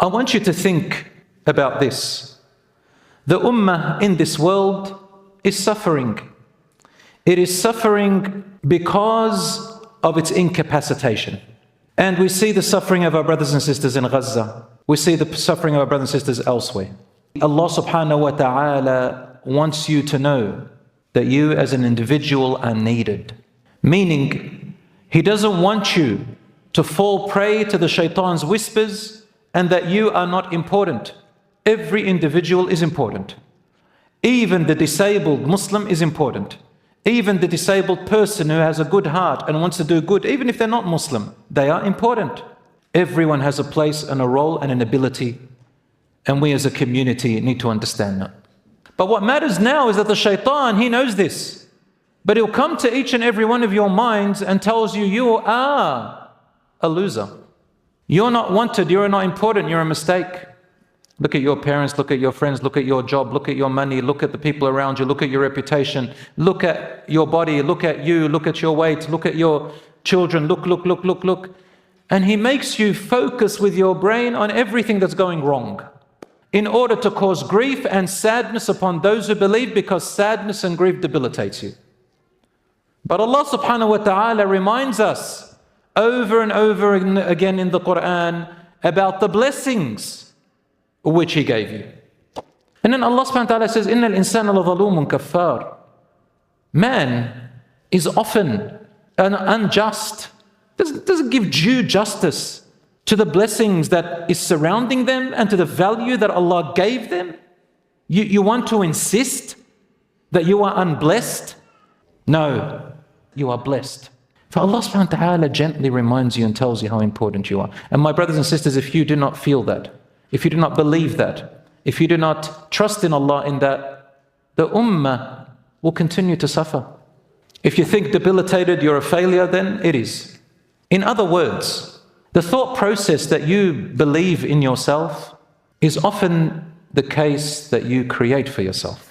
I want you to think about this. The ummah in this world is suffering. It is suffering because of its incapacitation. And we see the suffering of our brothers and sisters in Gaza. We see the suffering of our brothers and sisters elsewhere. Allah subhanahu wa ta'ala wants you to know that you as an individual are needed. Meaning, He doesn't want you to fall prey to the shaitan's whispers and that you are not important. Every individual is important. Even the disabled Muslim is important. Even the disabled person who has a good heart and wants to do good, even if they're not Muslim, they are important. Everyone has a place and a role and an ability, and we as a community need to understand that. But what matters now is that the shaitan, he knows this, but he'll come to each and every one of your minds and tells you, you are a loser. You're not wanted, you're not important, you're a mistake. Look at your parents, look at your friends, look at your job, look at your money, look at the people around you, look at your reputation, look at your body, look at you, look at your weight, look at your children, look. And he makes you focus with your brain on everything that's going wrong in order to cause grief and sadness upon those who believe, because sadness and grief debilitates you. But Allah subhanahu wa ta'ala reminds us over and over again in the Quran about the blessings which He gave you. And then Allah subhanahu wa ta'ala says, إِنَّ الْإِنسَانَ لَظَلُومٌ كَفَّارٌ. Man is often unjust, doesn't give due justice to the blessings that is surrounding them and to the value that Allah gave them. You want to insist that you are unblessed? No, you are blessed. For Allah subhanahu wa ta'ala gently reminds you and tells you how important you are. And my brothers and sisters, if you do not feel that, if you do not believe that, if you do not trust in Allah in that, the ummah will continue to suffer. If you think debilitated, you're a failure, then it is. In other words, the thought process that you believe in yourself is often the case that you create for yourself.